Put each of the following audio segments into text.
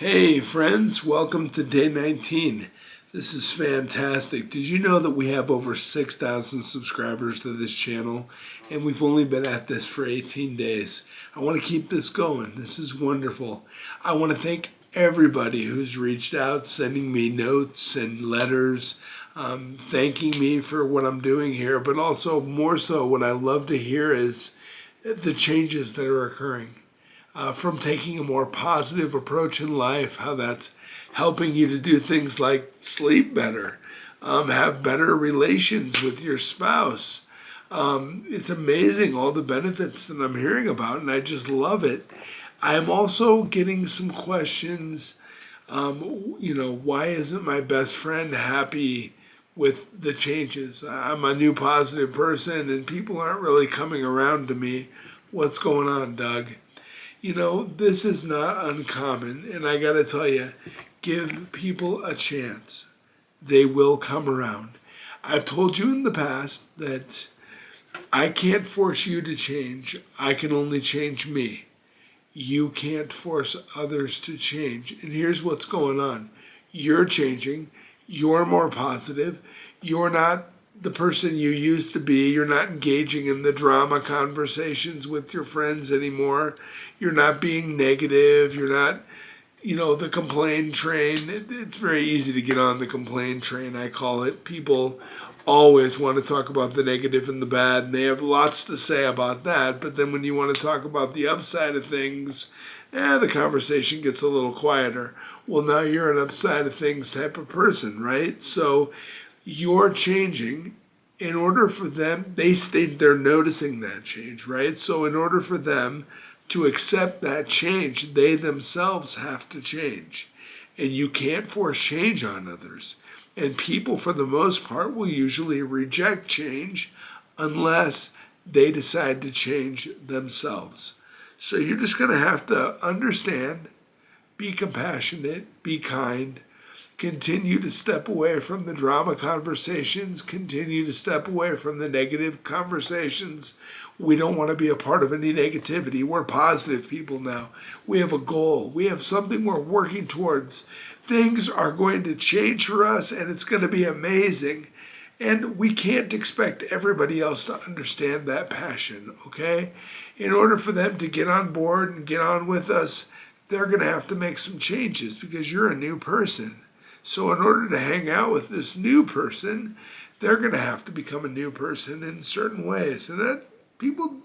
Hey friends, welcome to day 19. This is fantastic. Did you know that we have over 6,000 subscribers to this channel and we've only been at this for 18 days? I want to keep this going. This is wonderful. I want to thank everybody who's reached out, sending me notes and letters, thanking me for what I'm doing here, but also more so what I love to hear is the changes that are occurring. From taking a more positive approach in life, how that's helping you to do things like sleep better, have better relations with your spouse. It's amazing all the benefits that I'm hearing about, and I just love it. I'm also getting some questions, why isn't my best friend happy with the changes? I'm a new positive person, and people aren't really coming around to me. What's going on, Doug? This is not uncommon, and I gotta tell you, give people a chance. They will come around. I've told you in the past that I can't force you to change. I can only change me. You can't force others to change. And here's what's going on. You're changing. You're more positive. You're not the person you used to be. You're not engaging in the drama conversations with your friends anymore. You're not being negative. You're not, the complaint train. It's very easy to get on the complaint train, I call it. People always want to talk about the negative and the bad, and they have lots to say about that. But then when you want to talk about the upside of things, the conversation gets a little quieter. Well, now you're an upside of things type of person, right? So you're changing. In order for them, they're noticing that change, right? So in order for them to accept that change, they themselves have to change. And you can't force change on others. And people, for the most part, will usually reject change unless they decide to change themselves. So you're just going to have to understand, be compassionate, be kind, continue to step away from the drama conversations, continue to step away from the negative conversations. We don't want to be a part of any negativity. We're positive people now. We have a goal. We have something we're working towards. Things are going to change for us, and it's going to be amazing. And we can't expect everybody else to understand that passion, okay? In order for them to get on board and get on with us, they're going to have to make some changes because you're a new person. So in order to hang out with this new person, they're going to have to become a new person in certain ways. And that people,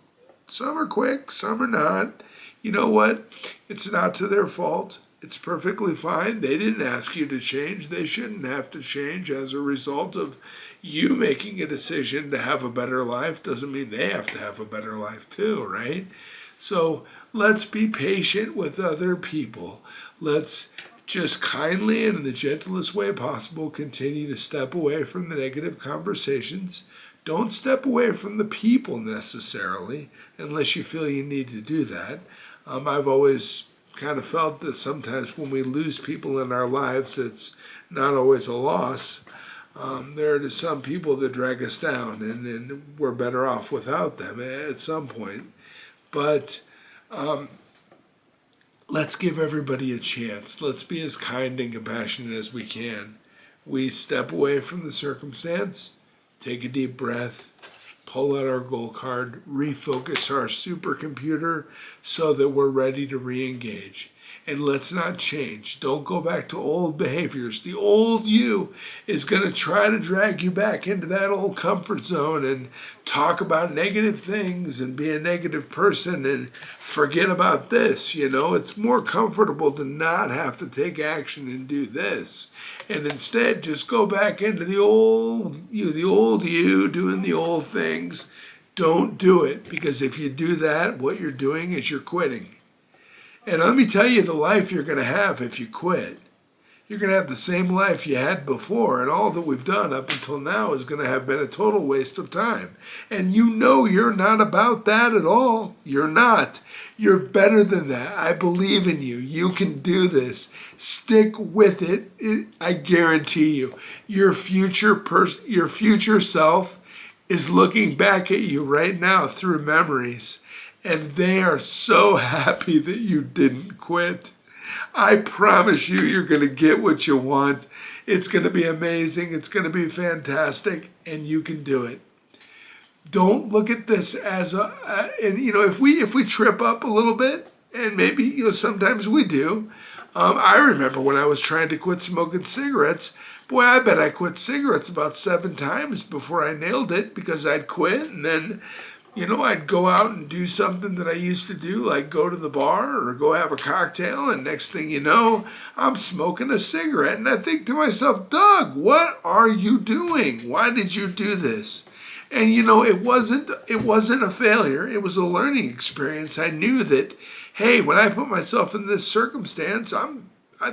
some are quick, some are not. You know what? It's not to their fault. It's perfectly fine. They didn't ask you to change. They shouldn't have to change as a result of you making a decision to have a better life. Doesn't mean they have to have a better life too, right? So let's be patient with other people. Let's just kindly and in the gentlest way possible continue to step away from the negative conversations. Don't step away from the people necessarily unless you feel you need to do that. I've always kind of felt that sometimes when we lose people in our lives, it's not always a loss. There are some people that drag us down, and we're better off without them at some point. But let's give everybody a chance. Let's be as kind and compassionate as we can. We step away from the circumstance, take a deep breath, pull out our goal card, refocus our supercomputer so that we're ready to re-engage. And let's not change. Don't go back to old behaviors. The old you is going to try to drag you back into that old comfort zone and talk about negative things and be a negative person and forget about this. It's more comfortable to not have to take action and do this. And instead just go back into the old you doing the old things. Don't do it, because if you do that, what you're doing is you're quitting. And let me tell you the life you're going to have if you quit. You're going to have the same life you had before, and all that we've done up until now is going to have been a total waste of time. And you're not about that at all. You're not. You're better than that. I believe in you. You can do this. Stick with it. I guarantee you. Your future self is looking back at you right now through memories. And they are so happy that you didn't quit. I promise you, you're going to get what you want. It's going to be amazing. It's going to be fantastic, and you can do it. Don't look at this as and if we trip up a little bit, and maybe sometimes we do. I remember when I was trying to quit smoking cigarettes. Boy, I bet I quit cigarettes about 7 times before I nailed it, because I'd quit and then I'd go out and do something that I used to do, like go to the bar or go have a cocktail, and next thing you know, I'm smoking a cigarette. And I think to myself, Doug, what are you doing? Why did you do this? And it wasn't a failure. It was a learning experience. I knew that, hey, when I put myself in this circumstance,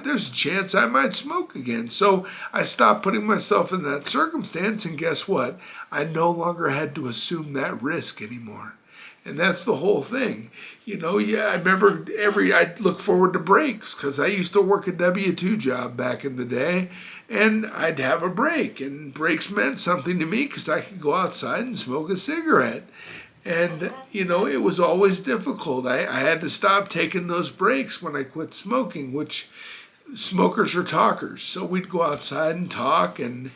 there's a chance I might smoke again. So I stopped putting myself in that circumstance, and guess what? I no longer had to assume that risk anymore. And that's the whole thing. I remember I'd look forward to breaks, because I used to work a W-2 job back in the day, and I'd have a break, and breaks meant something to me because I could go outside and smoke a cigarette. And, it was always difficult. I had to stop taking those breaks when I quit smoking, which smokers are talkers. So we'd go outside and talk, and,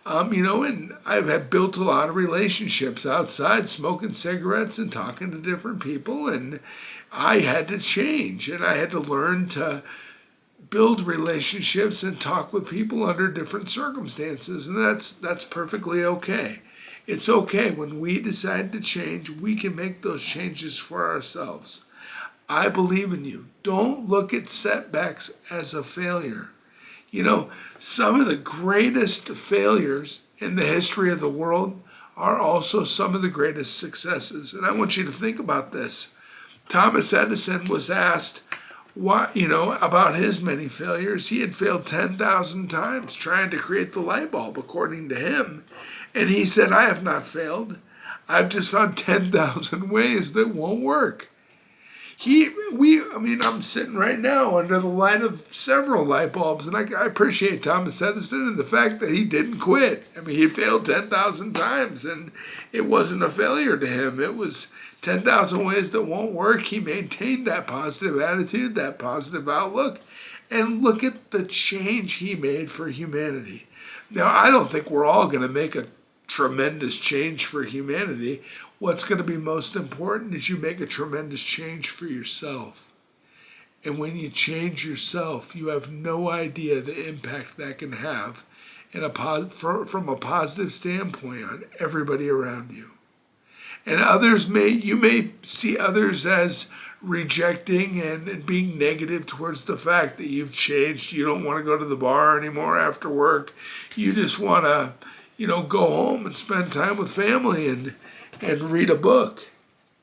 and I've had built a lot of relationships outside smoking cigarettes and talking to different people. And I had to change, and I had to learn to build relationships and talk with people under different circumstances. And that's perfectly okay. It's okay. When we decide to change, we can make those changes for ourselves. I believe in you. Don't look at setbacks as a failure. Some of the greatest failures in the history of the world are also some of the greatest successes. And I want you to think about this. Thomas Edison was asked about his many failures. He had failed 10,000 times trying to create the light bulb, according to him. And he said, I have not failed. I've just found 10,000 ways that won't work. I'm sitting right now under the light of several light bulbs, and I appreciate Thomas Edison and the fact that he didn't quit. He failed 10,000 times, and it wasn't a failure to him. It was 10,000 ways that won't work. He maintained that positive attitude, that positive outlook, and look at the change he made for humanity. Now, I don't think we're all going to make a tremendous change for humanity. What's going to be most important is you make a tremendous change for yourself. And when you change yourself, you have no idea the impact that can have from a positive standpoint on everybody around you. And you may see others as rejecting and being negative towards the fact that you've changed. You don't want to go to the bar anymore after work. You just want to go home and spend time with family and read a book.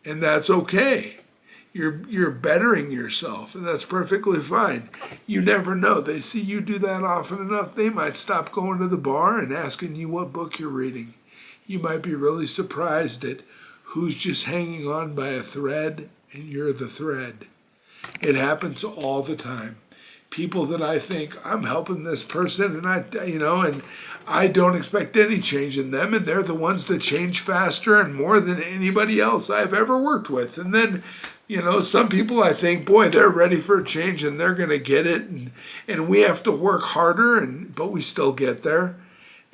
And that's okay. You're bettering yourself, and that's perfectly fine. You never know. They see you do that often enough, they might stop going to the bar and asking you what book you're reading. You might be really surprised at who's just hanging on by a thread, and you're the thread. It happens all the time. People that I think, I'm helping this person, and I don't expect any change in them, and they're the ones that change faster and more than anybody else I've ever worked with. And then, some people I think, boy, they're ready for a change and they're going to get it, and we have to work harder, but we still get there.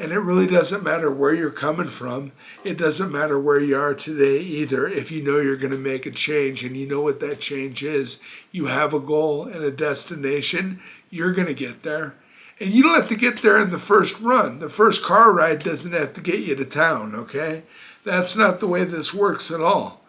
And it really doesn't matter where you're coming from. It doesn't matter where you are today either. If you know you're going to make a change and you know what that change is, you have a goal and a destination, you're going to get there. And you don't have to get there in the first run. The first car ride doesn't have to get you to town, okay? That's not the way this works at all.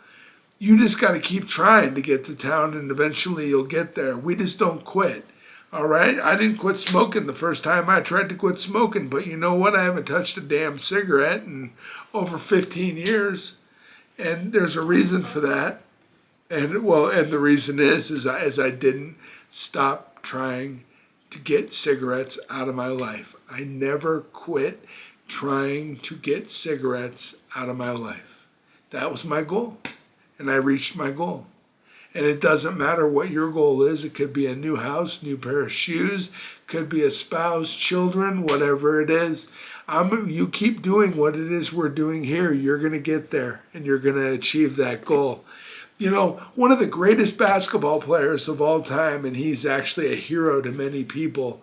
You just got to keep trying to get to town, and eventually you'll get there. We just don't quit. All right, I didn't quit smoking the first time I tried to quit smoking, but you know what? I haven't touched a damn cigarette in over 15 years, and there's a reason for that. And the reason is I didn't stop trying to get cigarettes out of my life. I never quit trying to get cigarettes out of my life. That was my goal, and I reached my goal. And it doesn't matter what your goal is. It could be a new house, new pair of shoes, could be a spouse, children, whatever it is. You keep doing what it is we're doing here. You're going to get there, and you're going to achieve that goal. You know, one of the greatest basketball players of all time, and he's actually a hero to many people,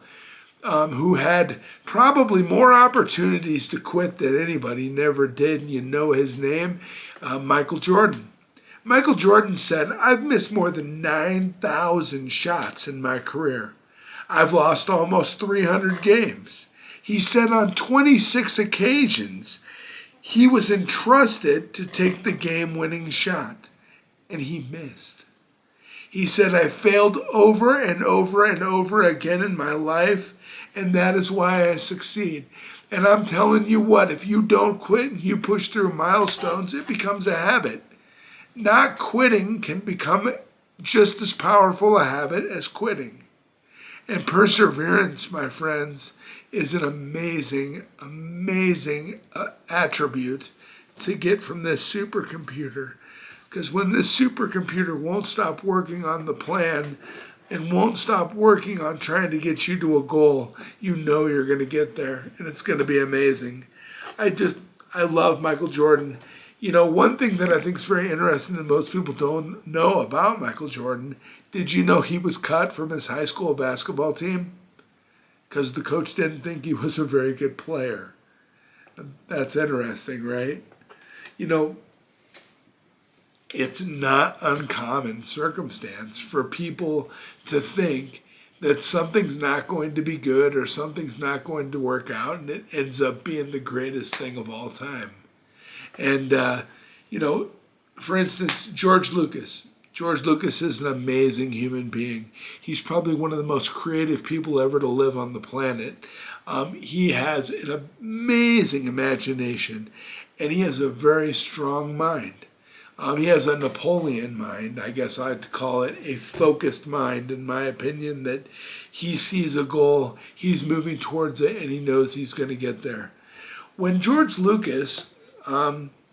who had probably more opportunities to quit than anybody, never did. You know his name, Michael Jordan. Michael Jordan said, "I've missed more than 9,000 shots in my career. I've lost almost 300 games." He said on 26 occasions he was entrusted to take the game-winning shot, and he missed. He said, "I failed over and over and over again in my life, and that is why I succeed." And I'm telling you what, if you don't quit and you push through milestones, it becomes a habit. Not quitting can become just as powerful a habit as quitting. And perseverance, my friends, is an amazing, amazing attribute to get from this supercomputer. Because when this supercomputer won't stop working on the plan and won't stop working on trying to get you to a goal, you know you're going to get there, and it's going to be amazing. I love Michael Jordan. You know, one thing that I think is very interesting that most people don't know about Michael Jordan, did you know he was cut from his high school basketball team? Because the coach didn't think he was a very good player. That's interesting, right? You know, it's not uncommon circumstance for people to think that something's not going to be good or something's not going to work out, and it ends up being the greatest thing of all time. And, you know, for instance, George Lucas. George Lucas is an amazing human being. He's probably one of the most creative people ever to live on the planet. He has an amazing imagination, and he has a very strong mind. He has a Napoleon mind, I guess I'd call it a focused mind, in my opinion, that he sees a goal, he's moving towards it, and he knows he's going to get there. When George Lucas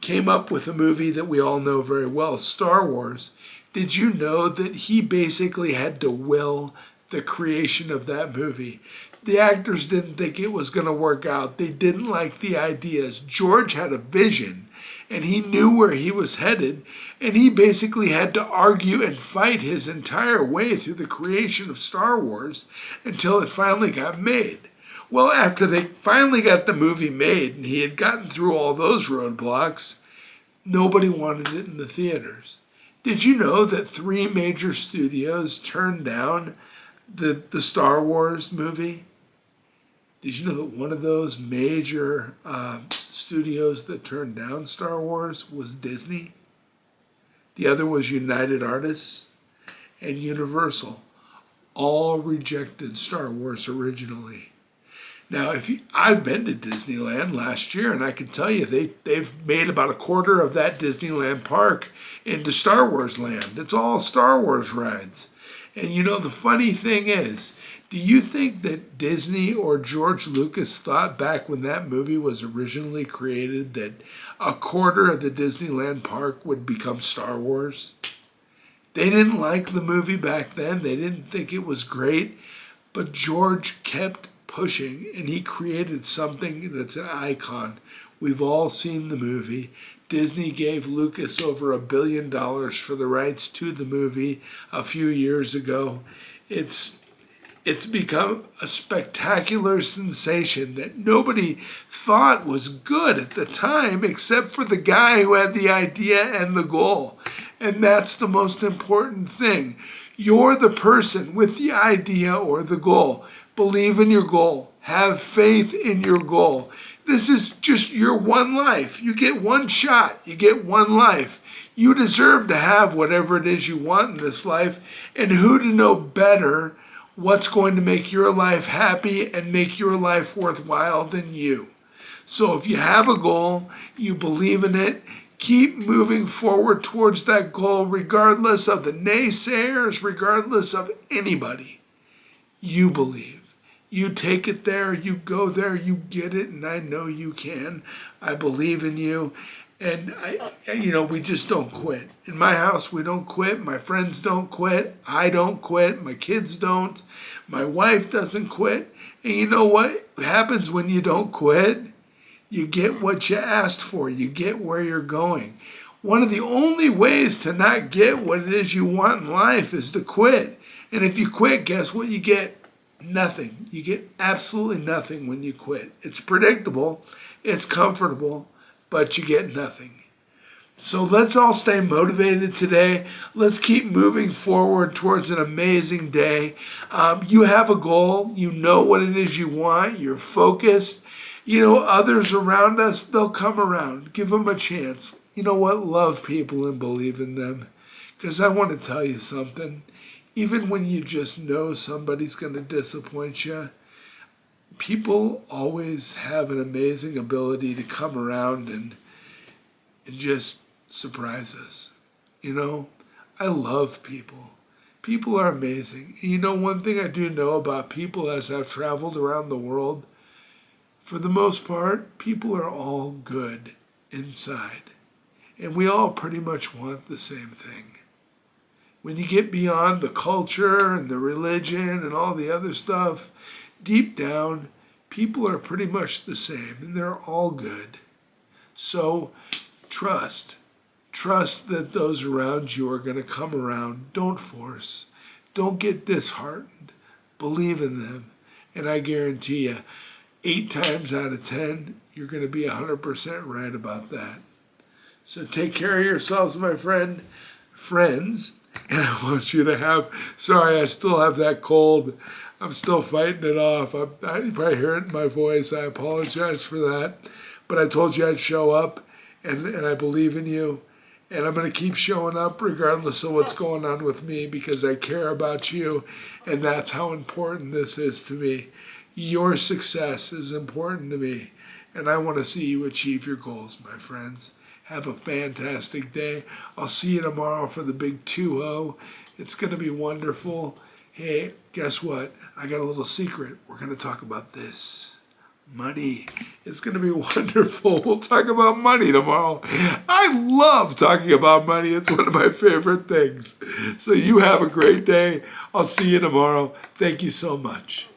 came up with a movie that we all know very well, Star Wars, did you know that he basically had to will the creation of that movie? The actors didn't think it was going to work out. They didn't like the ideas. George had a vision, and he knew where he was headed, and he basically had to argue and fight his entire way through the creation of Star Wars until it finally got made. Well, after they finally got the movie made and he had gotten through all those roadblocks, nobody wanted it in the theaters. Did you know that 3 major studios turned down the Star Wars movie? Did you know that one of those major studios that turned down Star Wars was Disney? The other was United Artists and Universal. All rejected Star Wars originally. Now, I've been to Disneyland last year, and I can tell you they've made about a quarter of that Disneyland park into Star Wars land. It's all Star Wars rides. And you know, the funny thing is, do you think that Disney or George Lucas thought back when that movie was originally created that a quarter of the Disneyland park would become Star Wars? They didn't like the movie back then. They didn't think it was great. But George kept pushing, and he created something that's an icon. We've all seen the movie. Disney gave Lucas over $1 billion for the rights to the movie a few years ago. It's become a spectacular sensation that nobody thought was good at the time except for the guy who had the idea and the goal. And that's the most important thing. You're the person with the idea or the goal. Believe in your goal. Have faith in your goal. This is just your one life. You get one shot. You get one life. You deserve to have whatever it is you want in this life. And who to know better what's going to make your life happy and make your life worthwhile than you? So if you have a goal, you believe in it, keep moving forward towards that goal regardless of the naysayers, regardless of anybody. You believe. You take it there, you go there, you get it, and I know you can. I believe in you. And, we just don't quit. In my house, we don't quit. My friends don't quit. I don't quit. My kids don't. My wife doesn't quit. And you know what happens when you don't quit? You get what you asked for. You get where you're going. One of the only ways to not get what it is you want in life is to quit. And if you quit, guess what you get? Nothing. You get absolutely nothing when you quit. It's predictable, it's comfortable, but you get nothing. So let's all stay motivated today. Let's keep moving forward towards an amazing day. You have a goal. You know what it is you want. You're focused. Others around us, they'll come around. Give them a chance. You know what? Love people and believe in them. Because I want to tell you something. Even when you just know somebody's going to disappoint you, people always have an amazing ability to come around and just surprise us. I love people. People are amazing. One thing I do know about people as I've traveled around the world, for the most part, people are all good inside. And we all pretty much want the same thing. When you get beyond the culture and the religion and all the other stuff, deep down, people are pretty much the same and they're all good. So trust. Trust that those around you are going to come around. Don't force. Don't get disheartened. Believe in them. And I guarantee you, 8 times out of 10, you're going to be 100% right about that. So take care of yourselves, my friends. And I want you to sorry, I still have that cold. I'm still fighting it off. You probably hear it in my voice. I apologize for that. But I told you I'd show up, and I believe in you. And I'm going to keep showing up regardless of what's going on with me because I care about you. And that's how important this is to me. Your success is important to me. And I want to see you achieve your goals, my friends. Have a fantastic day. I'll see you tomorrow for the big 2-0. It's going to be wonderful. Hey, guess what? I got a little secret. We're going to talk about this. Money. It's going to be wonderful. We'll talk about money tomorrow. I love talking about money. It's one of my favorite things. So you have a great day. I'll see you tomorrow. Thank you so much.